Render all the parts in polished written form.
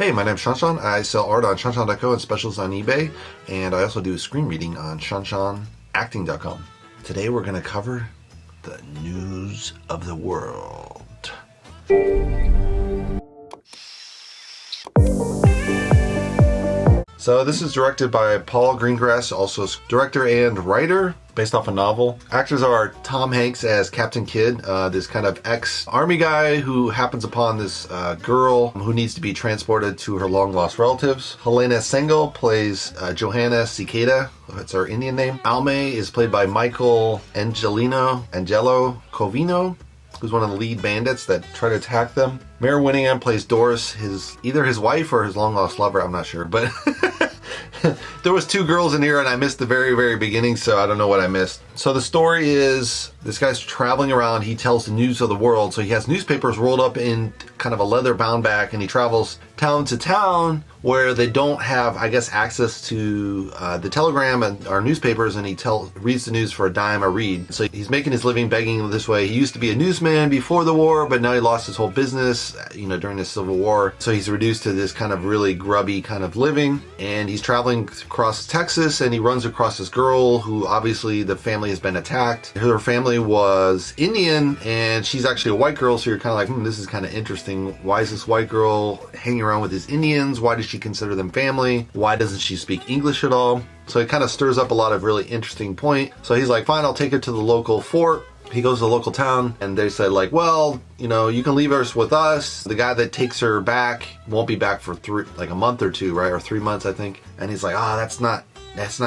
Hey, my name's ShawNshawN. I sell art on ShawNshawN.co and specials on eBay, and I also do screen reading on ShawNshawNacting.com. Today we're going to cover the news of the world. So this is directed by Paul Greengrass, also director and writer, based off a novel. Actors are Tom Hanks as Captain Kidd, this kind of ex-army guy who happens upon this girl who needs to be transported to her long-lost relatives. Helena Zengel plays Johanna Cicada, that's her Indian name. Alme is played by Michael Angelo Covino, who's one of the lead bandits that try to attack them. Mare Winningham plays Doris, either his wife or his long-lost lover, I'm not sure, but there was two girls in here and I missed the very, very beginning, so I don't know what I missed. So the story is, this guy's traveling around, he tells the news of the world, so he has newspapers rolled up in kind of a leather bound bag, and he travels town to town where they don't have, I guess, access to the telegram and our newspapers, and he reads the news for a dime a read. So he's making his living begging this way. He used to be a newsman before the war, but now he lost his whole business, during the Civil War. So he's reduced to this kind of really grubby kind of living, and he's traveling across Texas, and he runs across this girl who obviously the family has been attacked. Her family was Indian, and she's actually a white girl, so you're kind of like, this is kind of interesting. Why is this white girl hanging around with these Indians? Why does she consider them family? Why doesn't she speak English at all? So it kind of stirs up a lot of really interesting points. So he's like, fine, I'll take her to the local fort. He goes to the local town, and they said like, well, you can leave her with us. The guy that takes her back won't be back for a month or two, right? Or 3 months, I think. And he's like, that's not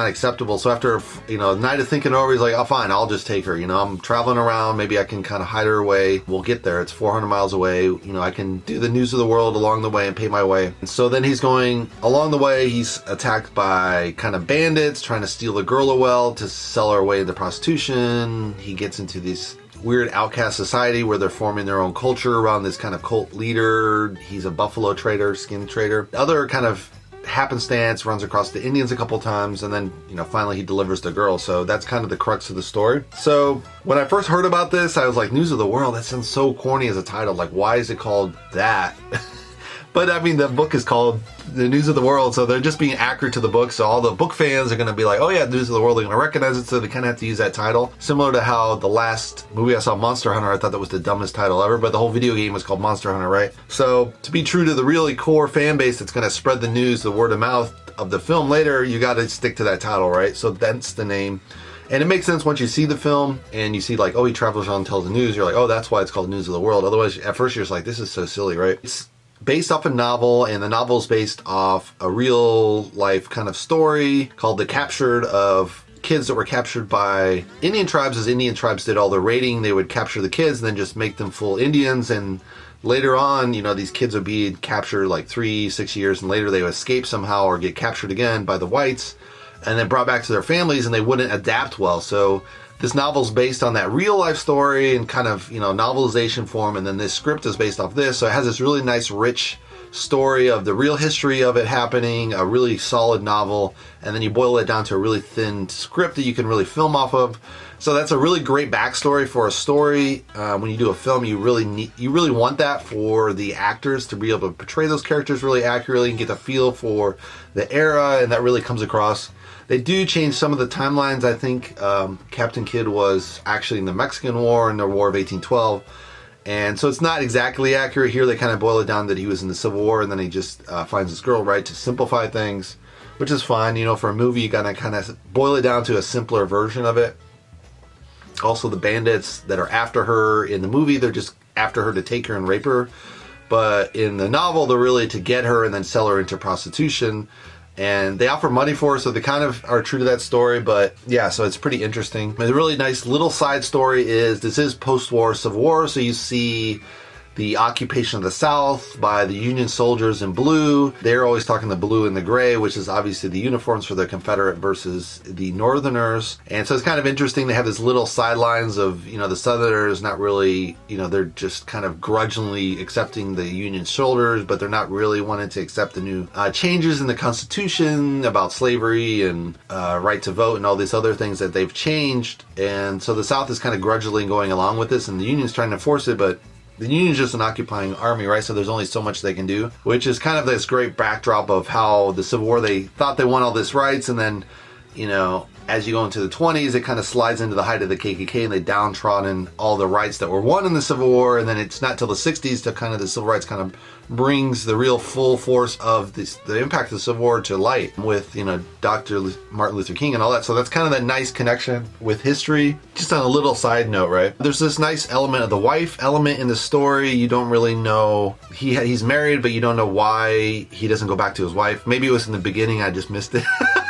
acceptable. So after, a night of thinking over, he's like, oh, fine, I'll just take her. I'm traveling around. Maybe I can kind of hide her away. We'll get there. It's 400 miles away. I can do the news of the world along the way and pay my way. And so then he's going along the way. He's attacked by kind of bandits trying to steal the girl away to sell her away into prostitution. He gets into this weird outcast society where they're forming their own culture around this kind of cult leader. He's a buffalo trader, skin trader. Other kind of happenstance, runs across the Indians a couple times, and then finally he delivers the girl. So that's kind of the crux of the story. So when I first heard about this, I was like, news of the world, that sounds so corny as a title. Like, why is it called that? But I mean, the book is called The News of the World, so they're just being accurate to the book. So all the book fans are going to be like, oh yeah, News of the World, they're going to recognize it, so they kind of have to use that title. Similar to how the last movie I saw, Monster Hunter, I thought that was the dumbest title ever, but the whole video game was called Monster Hunter, right? So to be true to the really core fan base that's going to spread the news, the word of mouth of the film later, you got to stick to that title, right? So that's the name. And it makes sense once you see the film and you see like, oh, he travels around and tells the news. You're like, oh, that's why it's called News of the World. Otherwise, at first you're just like, this is so silly, right? It's based off a novel, and the novel is based off a real life kind of story called The Captured, of kids that were captured by Indian tribes. As Indian tribes did all the raiding, they would capture the kids and then just make them full Indians. And later on, these kids would be captured like 3-6 years, and later they would escape somehow or get captured again by the whites and then brought back to their families, and they wouldn't adapt well. So this novel's based on that real life story and kind of, novelization form. And then this script is based off this. So it has this really nice, rich story of the real history of it happening, a really solid novel. And then you boil it down to a really thin script that you can really film off of. So that's a really great backstory for a story. When you do a film, you really want that for the actors to be able to portray those characters really accurately and get a feel for the era. And that really comes across. They do change some of the timelines. I think Captain Kidd was actually in the Mexican War and the War of 1812. And so it's not exactly accurate here. They kind of boil it down that he was in the Civil War, and then he just finds this girl, right, to simplify things, which is fine. For a movie, you gotta kind of boil it down to a simpler version of it. Also, the bandits that are after her in the movie, they're just after her to take her and rape her. But in the novel, they're really to get her and then sell her into prostitution. And they offer money for her, so they kind of are true to that story. But yeah, so it's pretty interesting. A really nice little side story is, this is post-war Civil War, so you see the occupation of the South by the Union soldiers in blue. They're always talking the blue and the gray, which is obviously the uniforms for the Confederate versus the Northerners. And so it's kind of interesting. They have this little sidelines of, the Southerners not really, they're just kind of grudgingly accepting the Union soldiers, but they're not really wanting to accept the new changes in the Constitution about slavery and right to vote and all these other things that they've changed. And so the South is kind of grudgingly going along with this, and the Union's trying to force it, but the Union's just an occupying army, right? So there's only so much they can do, which is kind of this great backdrop of how the Civil War, they thought they won all this rights, and then, you know, as you go into the 20s, it kind of slides into the height of the KKK, and they downtrodden all the rights that were won in the Civil War, and then it's not till the 60s till kind of the Civil Rights kind of brings the real full force of the impact of the Civil War to light with, you know, Dr. Martin Luther King and all that. So that's kind of that nice connection with history. Just on a little side note, right? There's this nice element of the wife element in the story. You don't really know, he's married, but you don't know why he doesn't go back to his wife. Maybe it was in the beginning, I just missed it.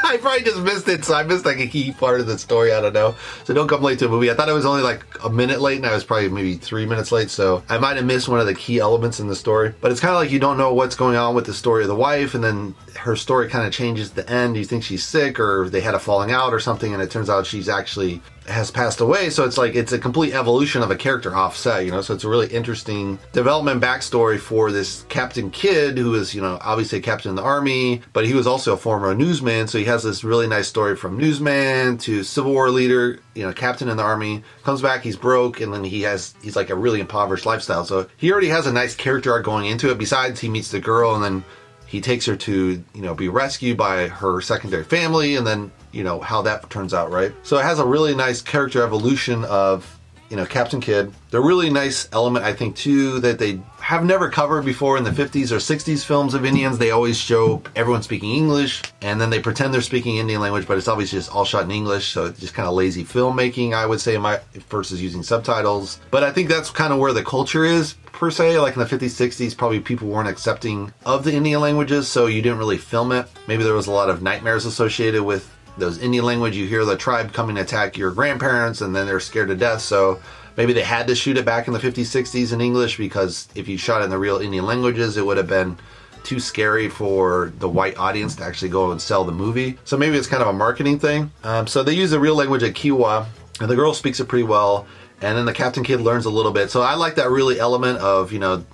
I probably just missed it, so I missed like a key part of the story, I don't know. So don't come late to a movie. I thought it was only like a minute late, and I was probably maybe 3 minutes late, so I might have missed one of the key elements in the story. But it's kind of like you don't know what's going on with the story of the wife, and then her story kind of changes at the end. You think she's sick, or they had a falling out or something, and it turns out she's actually has passed away. So it's like, it's a complete evolution of a character offset, you know? So it's a really interesting development backstory for this Captain Kidd, who is, you know, obviously a captain in the army, but he was also a former newsman. So he has this really nice story from newsman to Civil War leader, you know, captain in the army, comes back, he's broke, and then he's like a really impoverished lifestyle. So he already has a nice character arc going into it. Besides, he meets the girl, and then he takes her to, you know, be rescued by her secondary family, and then, you know, how that turns out, right? So it has a really nice character evolution of, you know, Captain Kidd. The really nice element, I think, too, that they have never covered before in the 50s or 60s films of Indians. They always show everyone speaking English, and then they pretend they're speaking Indian language, but it's obviously just all shot in English. So it's just kind of lazy filmmaking, I would say, versus using subtitles. But I think that's kind of where the culture is, per se. Like in the 50s, 60s, probably people weren't accepting of the Indian languages, so you didn't really film it. Maybe there was a lot of nightmares associated with those Indian language. You hear the tribe coming to attack your grandparents, and then they're scared to death. So maybe they had to shoot it back in the 50s, 60s in English, because if you shot it in the real Indian languages, it would have been too scary for the white audience to actually go and sell the movie. So maybe it's kind of a marketing thing. So they use the real language at Kiowa, and the girl speaks it pretty well. And then the Captain Kidd learns a little bit. So I like that really element of, you know,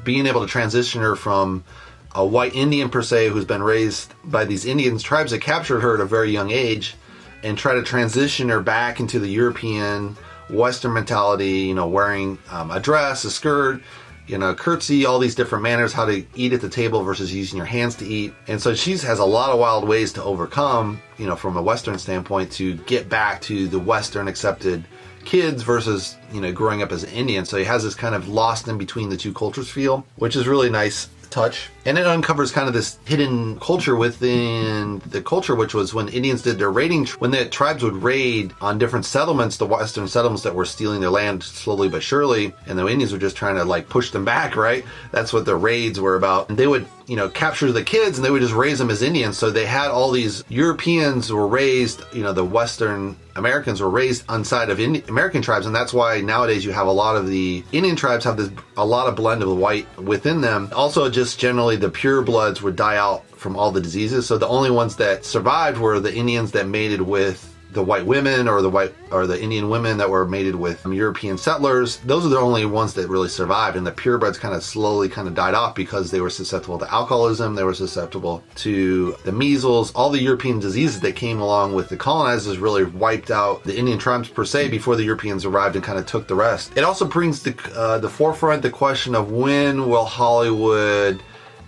being able to transition her from a white Indian, per se, who's been raised by these Indian tribes that captured her at a very young age, and try to transition her back into the European Western mentality, you know, wearing a dress, a skirt, you know, curtsy, all these different manners, how to eat at the table versus using your hands to eat. And so she has a lot of wild ways to overcome, you know, from a Western standpoint, to get back to the Western accepted kids versus, you know, growing up as an Indian. So he has this kind of lost in between the two cultures feel, which is really nice touch. And it uncovers kind of this hidden culture within the culture, which was when Indians did their raiding, when the tribes would raid on different settlements, the Western settlements that were stealing their land slowly but surely, and the Indians were just trying to like push them back, right? That's what the raids were about. And they would, you know, capture the kids, and they would just raise them as Indians. So they had all these Europeans were raised, you know, the Western Americans were raised inside of American tribes, and that's why nowadays you have a lot of the Indian tribes have a lot of blend of the white within them. Also, just generally the pure bloods would die out from all the diseases. So the only ones that survived were the Indians that mated with the white women, or the Indian women that were mated with European settlers. Those are the only ones that really survived, and the purebreds kind of slowly kind of died off because they were susceptible to alcoholism, they were susceptible to the measles, all the European diseases that came along with the colonizers really wiped out the Indian tribes per se before the Europeans arrived and kind of took the rest. It also brings the forefront the question of when will Hollywood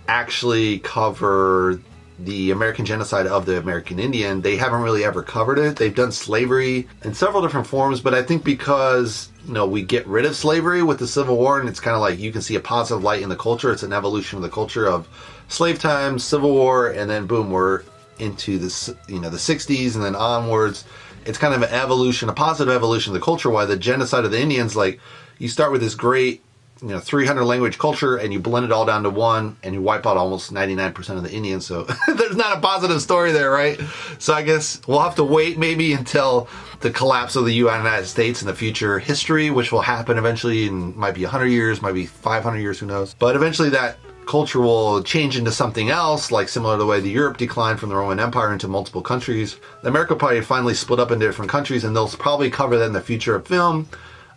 actually cover the American genocide of the American Indian. They haven't really ever covered it. They've done slavery in several different forms, but I think because, you know, we get rid of slavery with the Civil War, and it's kind of like you can see a positive light in the culture. It's an evolution of the culture of slave times, Civil War, and then boom, we're into this, you know, the 60s and then onwards. It's kind of an evolution, a positive evolution of the culture. Why the genocide of the Indians, like you start with this great, you know, 300 language culture, and you blend it all down to one, and you wipe out almost 99% of the Indians. So there's not a positive story there, right? So I guess we'll have to wait maybe until the collapse of the United States in the future history, which will happen eventually, and might be 100 years, might be 500 years, who knows? But eventually that culture will change into something else, like similar to the way the Europe declined from the Roman Empire into multiple countries. America probably finally split up into different countries, and they'll probably cover that in the future of film,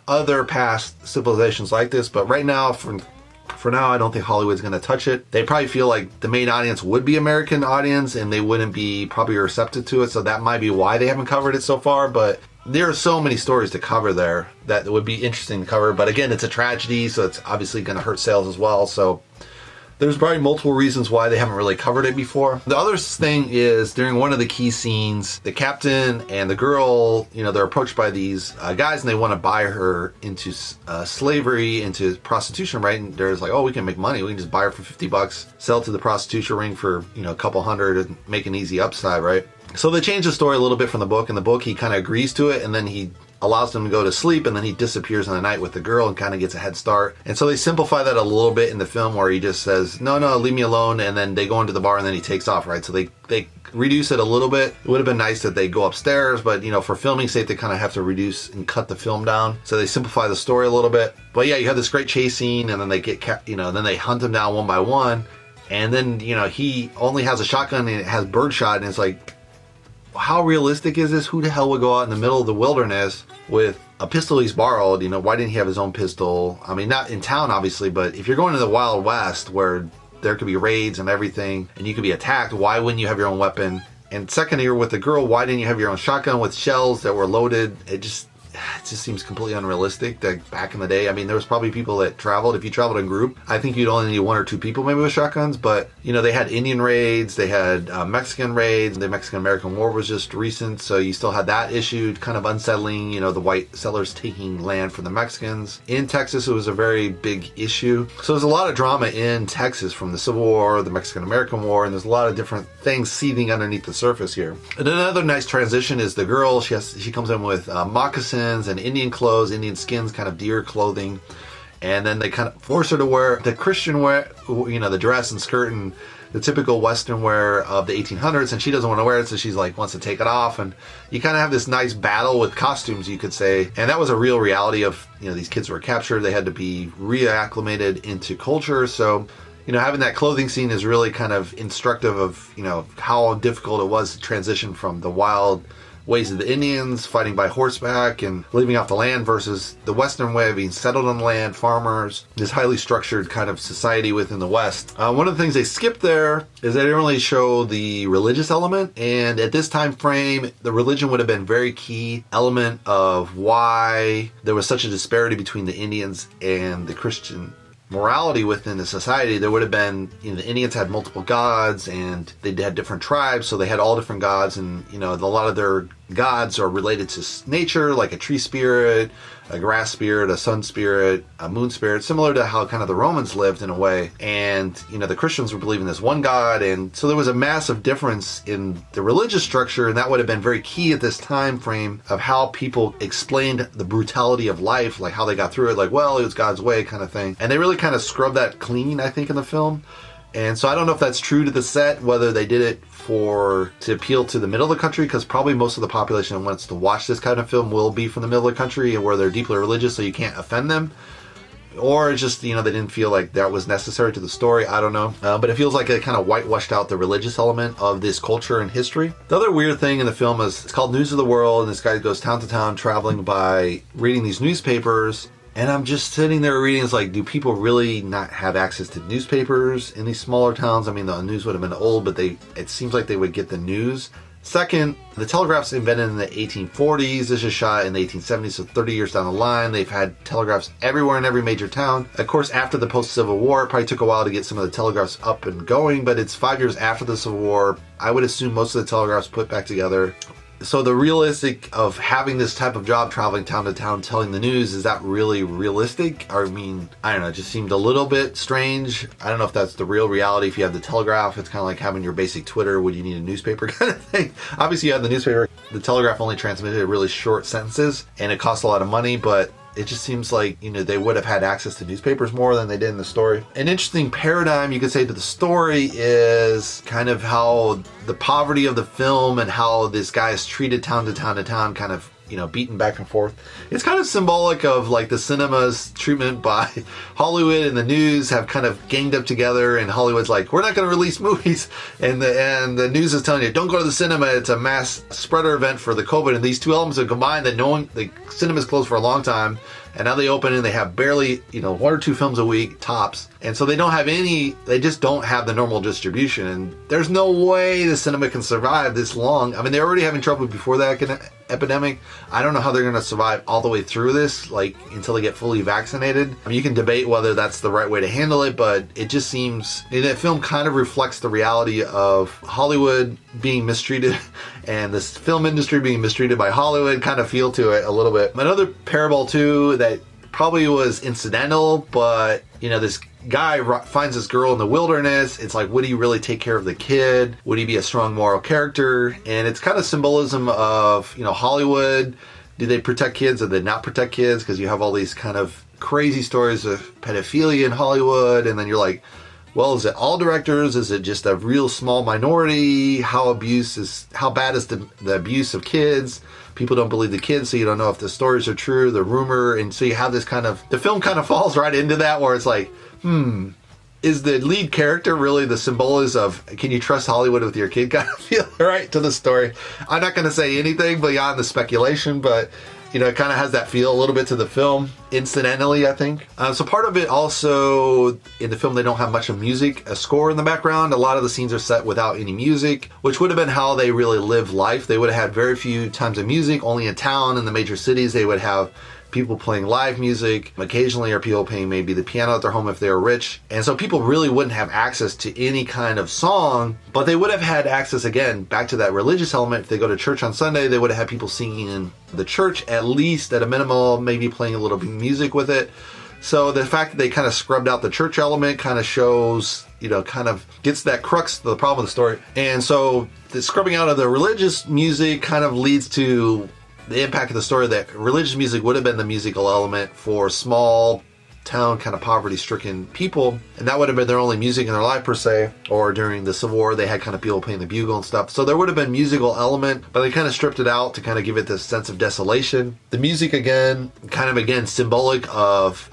other past civilizations like this. But right now, for now, I don't think Hollywood's going to touch it. They probably feel like the main audience would be American audience, and they wouldn't be probably receptive to it. So that might be why they haven't covered it so far. But there are so many stories to cover there that would be interesting to cover. But again, it's a tragedy, so it's obviously going to hurt sales as well. So there's probably multiple reasons why they haven't really covered it before. The other thing is, during one of the key scenes, the captain and the girl, they're approached by these guys, and they want to buy her into slavery, into prostitution, right? And they're like, oh, we can make money. We can just buy her for $50, sell to the prostitution ring for, a couple hundred, and make an easy upside, right? So they change the story a little bit from the book. In the book, he kind of agrees to it, and then he allows them to go to sleep, and then he disappears in the night with the girl and kind of gets a head start. And so they simplify that a little bit in the film, where he just says, no, leave me alone, and then they go into the bar, and then he takes off, right? So they reduce it a little bit. It would have been nice that they go upstairs, but for filming sake, they kind of have to reduce and cut the film down. So they simplify the story a little bit. But yeah, you have this great chase scene, and then they get, then they hunt him down one by one, and then he only has a shotgun and it has birdshot, and it's like, how realistic is this? Who the hell would go out in the middle of the wilderness with a pistol he's borrowed? Why didn't he have his own pistol? I mean, not in town, obviously, but if you're going to the Wild West where there could be raids and everything, and you could be attacked, why wouldn't you have your own weapon? And second, you're with the girl, why didn't you have your own shotgun with shells that were loaded? It just seems completely unrealistic. That back in the day, I mean, there was probably people that traveled. If you traveled in a group, I think you'd only need one or two people maybe with shotguns. But they had Indian raids, they had Mexican raids. The Mexican-American War was just recent, so you still had that issue, kind of unsettling. The white settlers taking land from the Mexicans. In Texas, it was a very big issue. So there's a lot of drama in Texas, from the Civil War, the Mexican-American War, and there's a lot of different things seething underneath the surface here. And another nice transition is the girl. She comes in with moccasins and Indian clothes, Indian skins, kind of deer clothing, and then they kind of force her to wear the Christian wear, the dress and skirt and the typical Western wear of the 1800s, and she doesn't want to wear it, so she's like, wants to take it off, and you kind of have this nice battle with costumes, you could say. And that was a real reality of, these kids were captured, they had to be reacclimated into culture. So having that clothing scene is really kind of instructive of, how difficult it was to transition from the wild ways of the Indians, fighting by horseback and living off the land, versus the Western way of being settled on the land, farmers, this highly structured kind of society within the West. One of the things they skipped there is they didn't really show the religious element, and at this time frame, the religion would have been a very key element of why there was such a disparity between the Indians and the Christian morality within the society. There would have been, the Indians had multiple gods, and they had different tribes, so they had all different gods, and a lot of their gods are related to nature, like a tree spirit, a grass spirit, a sun spirit, a moon spirit, similar to how kind of the Romans lived in a way. And the Christians were believing this one god, and so there was a massive difference in the religious structure, and that would have been very key at this time frame of how people explained the brutality of life, like how they got through it, like, well, it was God's way kind of thing. And they really kind of scrubbed that clean, I think, in the film. And so I don't know if that's true to the set, whether they did it to appeal to the middle of the country, because probably most of the population that wants to watch this kind of film will be from the middle of the country, and where they're deeply religious, so you can't offend them. Or just, they didn't feel like that was necessary to the story. I don't know. But it feels like it kind of whitewashed out the religious element of this culture and history. The other weird thing in the film is, it's called News of the World, and this guy goes town to town traveling by reading these newspapers. And I'm just sitting there reading, it's like, do people really not have access to newspapers in these smaller towns? I mean, the news would have been old, but it seems like they would get the news. Second, the telegraph's invented in the 1840s. This is shot in the 1870s, so 30 years down the line. They've had telegraphs everywhere in every major town. Of course, after the post-Civil War, it probably took a while to get some of the telegraphs up and going, but it's 5 years after the Civil War. I would assume most of the telegraphs put back together. So the realistic of having this type of job, traveling town to town, telling the news, is that really realistic? I mean, I don't know, it just seemed a little bit strange. I don't know if that's the real reality. If you have the telegraph, it's kind of like having your basic Twitter. Would you need a newspaper kind of thing? Obviously, you have the newspaper. The telegraph only transmitted really short sentences, and it costs a lot of money, but it just seems like, they would have had access to newspapers more than they did in the story. An interesting paradigm, you could say, to the story is kind of how the poverty of the film and how this guy is treated town to town to town, kind of, beaten back and forth. It's kind of symbolic of like the cinema's treatment by Hollywood, and the news have kind of ganged up together, and Hollywood's like, we're not going to release movies. And the news is telling you, don't go to the cinema. It's a mass spreader event for the COVID. And these two elements are combined, that the cinema's closed for a long time, And now they open and they have barely, 1 or 2 films a week, tops. And so they just don't have the normal distribution. And there's no way the cinema can survive this long. I mean, they're already having trouble before the epidemic. I don't know how they're going to survive all the way through this, until they get fully vaccinated. I mean, you can debate whether that's the right way to handle it, but it just seems, that film kind of reflects the reality of Hollywood being mistreated and this film industry being mistreated by Hollywood, kind of feel to it a little bit. Another parable too that probably was incidental, but this guy finds this girl in the wilderness. It's like, would he really take care of the kid? Would he be a strong moral character? And it's kind of symbolism of, Hollywood. Do they protect kids or did they not protect kids? Because you have all these kind of crazy stories of pedophilia in Hollywood, and then you're like, well, is it all directors? Is it just a real small minority? How bad is the abuse of kids? People don't believe the kids, so you don't know if the stories are true, the rumor, and so you have this the film kind of falls right into that, where it's like, is the lead character really the symbolism of, can you trust Hollywood with your kid kind of feel right to the story? I'm not going to say anything beyond the speculation, but it kind of has that feel a little bit to the film, incidentally, I think. So part of it also, in the film, they don't have much of music, a score in the background. A lot of the scenes are set without any music, which would have been how they really lived life. They would have had very few times of music, only in town, in the major cities. They would have people playing live music, occasionally are people playing maybe the piano at their home if they were rich. And so people really wouldn't have access to any kind of song, but they would have had access, again, back to that religious element. If they go to church on Sunday, they would have had people singing in the church, at least at a minimum, maybe playing a little bit of music with it. So the fact that they kind of scrubbed out the church element kind of shows, kind of gets that crux of the problem of the story. And so the scrubbing out of the religious music kind of leads to the impact of the story that religious music would have been the musical element for small town kind of poverty-stricken people, and that would have been their only music in their life per se. Or during the Civil War, they had kind of people playing the bugle and stuff, so there would have been musical element, but they kind of stripped it out to kind of give it this sense of desolation. The music, again, symbolic of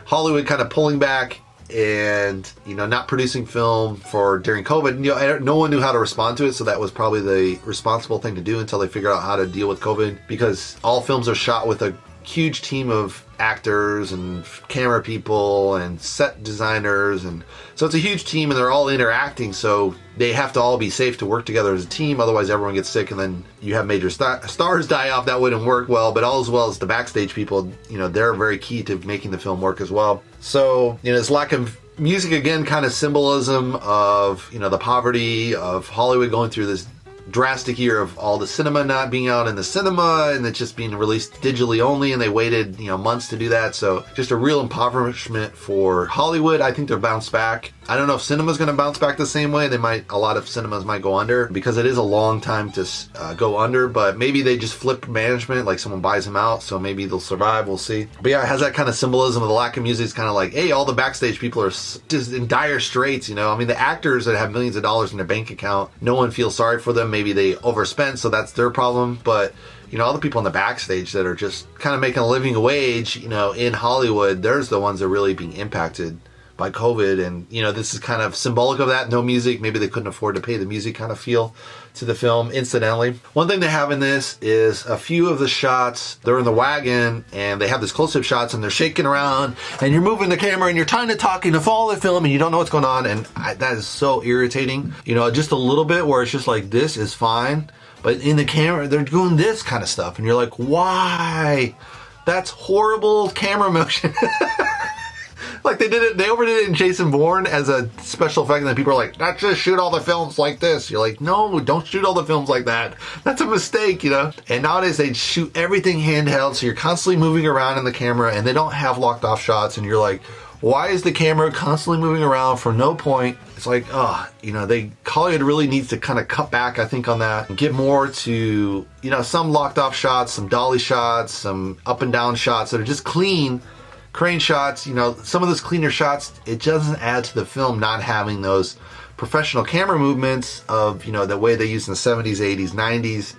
Hollywood kind of pulling back and not producing film for during COVID. No one knew how to respond to it, so that was probably the responsible thing to do until they figured out how to deal with COVID, because all films are shot with a huge team of actors and camera people and set designers, and so it's a huge team and they're all interacting, so they have to all be safe to work together as a team, otherwise everyone gets sick and then you have major stars die off. That wouldn't work well. But all as well as the backstage people, they're very key to making the film work as well. So this lack of music, again, kind of symbolism of the poverty of Hollywood going through this drastic year of all the cinema not being out in the cinema and it's just being released digitally only, and they waited months to do that. So just a real impoverishment for Hollywood. I think they're bounced back. I don't know if cinema's going to bounce back the same way. A lot of cinemas might go under, because it is a long time to go under, but maybe they just flip management, like someone buys them out, so maybe they'll survive. We'll see. But yeah, it has that kind of symbolism of the lack of music. It's kind of like, hey, all the backstage people are just in dire straits, I mean, the actors that have millions of dollars in their bank account, no one feels sorry for them. Maybe they overspent, so that's their problem. But all the people in the backstage that are just kind of making a living wage, in Hollywood, there's the ones that are really being impacted by COVID. And, this is kind of symbolic of that. No music. Maybe they couldn't afford to pay the music kind of feel to the film, incidentally. One thing they have in this is a few of the shots, they're in the wagon and they have this close-up shots and they're shaking around and you're moving the camera and you're trying to talk and to follow the film and you don't know what's going on. And that is so irritating. Just a little bit where it's just like, this is fine. But in the camera, they're doing this kind of stuff. And you're like, why? That's horrible camera motion. Like they overdid it in Jason Bourne as a special effect, and then people are like, not just shoot all the films like this. You're like, no, don't shoot all the films like that. That's a mistake, And nowadays they shoot everything handheld, so you're constantly moving around in the camera, and they don't have locked off shots, and you're like, why is the camera constantly moving around for no point? It's like, Hollywood really needs to kind of cut back, I think, on that and get more to, some locked off shots, some dolly shots, some up and down shots that are just clean. Crane shots, some of those cleaner shots, it doesn't add to the film not having those professional camera movements of, the way they used in the 70s, 80s, 90s.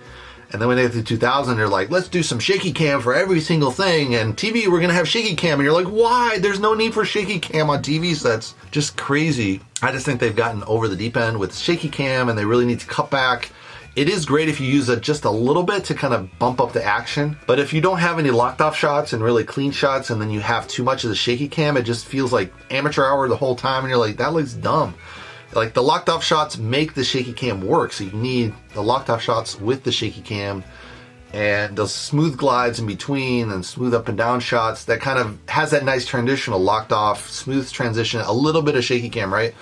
And then when they get to 2000, they're like, let's do some shaky cam for every single thing. And TV, we're going to have shaky cam. And you're like, why? There's no need for shaky cam on TV sets. Just crazy. I just think they've gotten over the deep end with shaky cam, and they really need to cut back. It is great if you use it just a little bit to kind of bump up the action. But if you don't have any locked off shots and really clean shots, and then you have too much of the shaky cam, it just feels like amateur hour the whole time, and you're like, that looks dumb. Like, the locked off shots make the shaky cam work, so you need the locked off shots with the shaky cam, and those smooth glides in between and smooth up and down shots that kind of has that nice transitional locked off, smooth transition, a little bit of shaky cam, right?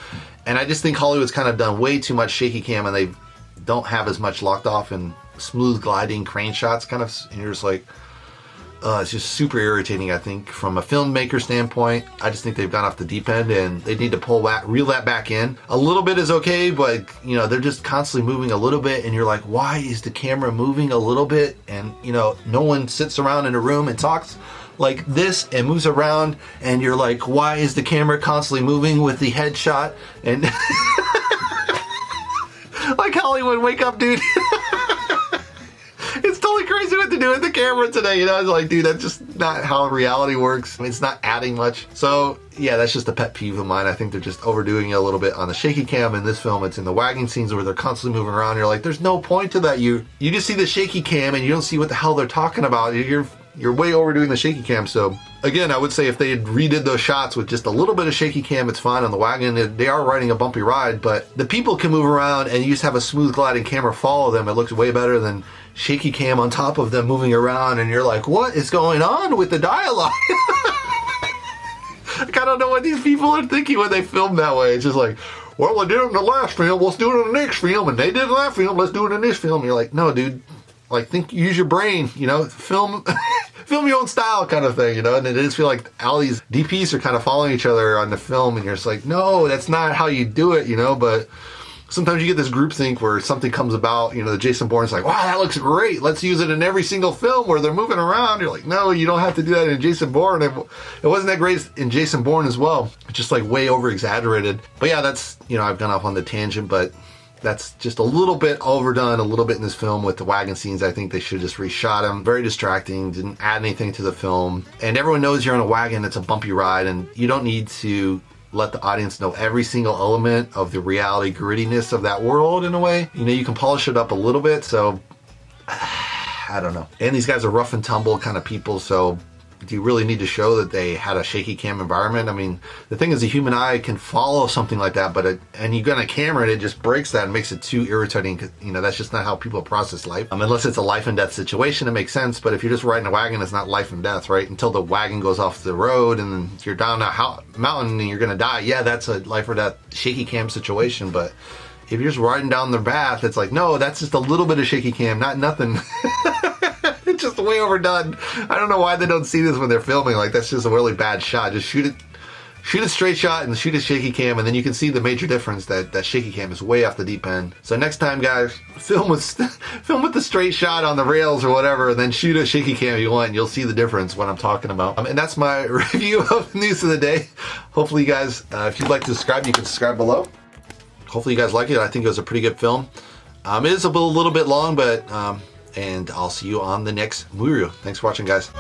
And I just think Hollywood's kind of done way too much shaky cam, and they don't have as much locked off and smooth gliding crane shots kind of, and you're just like, it's just super irritating. I think from a filmmaker standpoint, I just think they've gone off the deep end, and they need to reel that back in. A little bit is okay, but you know, they're just constantly moving a little bit, and you're like, why is the camera moving a little bit? And you know, no one sits around in a room and talks like this and moves around, and you're like, why is the camera constantly moving with the headshot? And like, Hollywood, wake up, dude. It's totally crazy what to do with the camera today, you know? It's like, dude, that's just not how reality works. I mean, it's not adding much. So yeah, that's just a pet peeve of mine. I think they're just overdoing it a little bit on the shaky cam. In this film, it's in the wagging scenes where they're constantly moving around. You're like, there's no point to that. You just see the shaky cam and you don't see what the hell they're talking about. You're way overdoing the shaky cam. So again, I would say if they had redid those shots with just a little bit of shaky cam, it's fine. On the wagon, they are riding a bumpy ride, but the people can move around and you just have a smooth gliding camera follow them. It looks way better than shaky cam on top of them moving around, and you're like, what is going on with the dialogue? Like, I don't know what these people are thinking when they film that way. It's just like, well, they did it in the last film, let's do it in the next film, and they did it in that film, let's do it in this film. And you're like, no, dude, like, use your brain, you know, film your own style kind of thing, you know. And it is feel like all these DPs are kind of following each other on the film, and you're just like, no, that's not how you do it, you know. But sometimes you get this groupthink where something comes about, you know, the Jason Bourne's like, wow, that looks great, let's use it in every single film where they're moving around. You're like, no, you don't have to do that in Jason Bourne. It wasn't that great in Jason Bourne as well. It's just like way over exaggerated. But yeah, that's, you know, I've gone off on the tangent, but that's just a little bit overdone, a little bit in this film with the wagon scenes. I think they should just reshot them. Very distracting, didn't add anything to the film. And everyone knows you're on a wagon, it's a bumpy ride, and you don't need to let the audience know every single element of the reality grittiness of that world in a way. You know, you can polish it up a little bit, so I don't know. And these guys are rough and tumble kind of people, so do you really need to show that they had a shaky cam environment? I mean, the thing is, the human eye can follow something like that, but and you got a camera and it just breaks that and makes it too irritating. You know, that's just not how people process life. Unless it's a life and death situation, it makes sense. But if you're just riding a wagon, it's not life and death, right? Until the wagon goes off the road and then you're down a mountain and you're gonna die. Yeah, that's a life or death shaky cam situation. But if you're just riding down the path, it's like, no, that's just a little bit of shaky cam, not nothing. It's just way overdone. I don't know why they don't see this when they're filming. Like, that's just a really bad shot. Just shoot a straight shot and shoot a shaky cam, and then you can see the major difference that shaky cam is way off the deep end. So next time, guys, film with the straight shot on the rails or whatever, and then shoot a shaky cam if you want, and you'll see the difference what I'm talking about. And that's my review of News of the Day. Hopefully you guys, if you'd like to subscribe, you can subscribe below. Hopefully you guys like it. I think it was a pretty good film. It is a little bit long, but and I'll see you on the next movie review. Thanks for watching, guys.